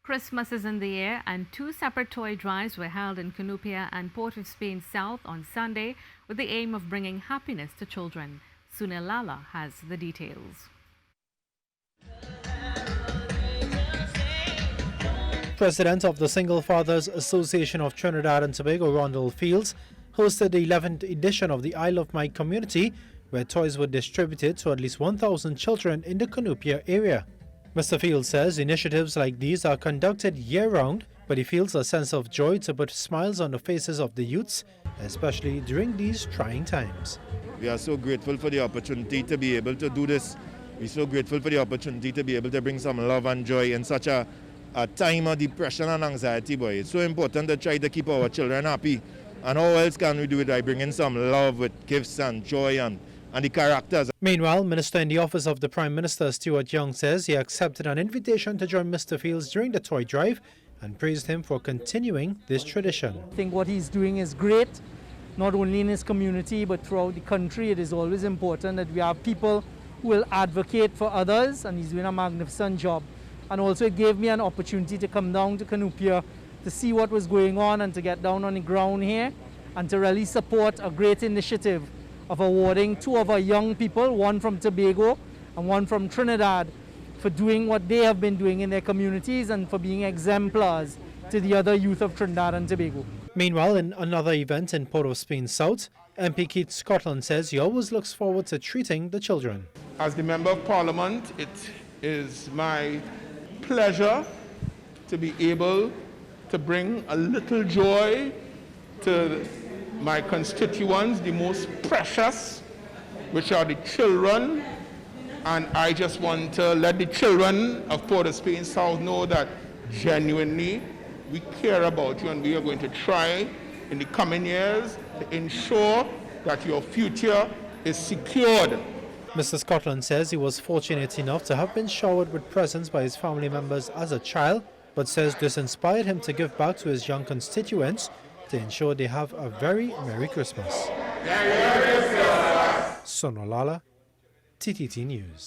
Christmas is in the air and two separate toy drives were held in Cunupia and Port of Spain South on Sunday with the aim of bringing happiness to children. Sunil Lalla has the details. President of the Single Fathers Association of Trinidad and Tobago, Ronald Fields, hosted the 11th edition of the Isle of My Community, where toys were distributed to at least 1,000 children in the Cunupia area. Mr. Fields says initiatives like these are conducted year-round, but he feels a sense of joy to put smiles on the faces of the youths, especially during these trying times. We are so grateful for the opportunity to be able to do this. We're so grateful for the opportunity to be able to bring some love and joy in such a time of depression and anxiety, boy. It's so important to try to keep our children happy. And how else can we do it by bringing some love with gifts and joy and the characters. Meanwhile, Minister in the Office of the Prime Minister, Stuart Young, says he accepted an invitation to join Mr. Fields during the toy drive and praised him for continuing this tradition. I think what he's doing is great, not only in his community but throughout the country. It is always important that we have people who will advocate for others, and he's doing a magnificent job. And also it gave me an opportunity to come down to Cunupia to see what was going on and to get down on the ground here and to really support a great initiative of awarding two of our young people, one from Tobago and one from Trinidad, for doing what they have been doing in their communities and for being exemplars to the other youth of Trinidad and Tobago. Meanwhile, in another event in Port of Spain South, MP Keith Scotland says he always looks forward to treating the children. As the Member of Parliament, it is my pleasure to be able to bring a little joy to my constituents, the most precious, which are the children. And I just want to let the children of Port of Spain South know that genuinely we care about you, and we are going to try in the coming years to ensure that your future is secured. Mr. Scotland says he was fortunate enough to have been showered with presents by his family members as a child, but says this inspired him to give back to his young constituents to ensure they have a very Merry Christmas. Merry Christmas! Sunil Lalla, TTT News.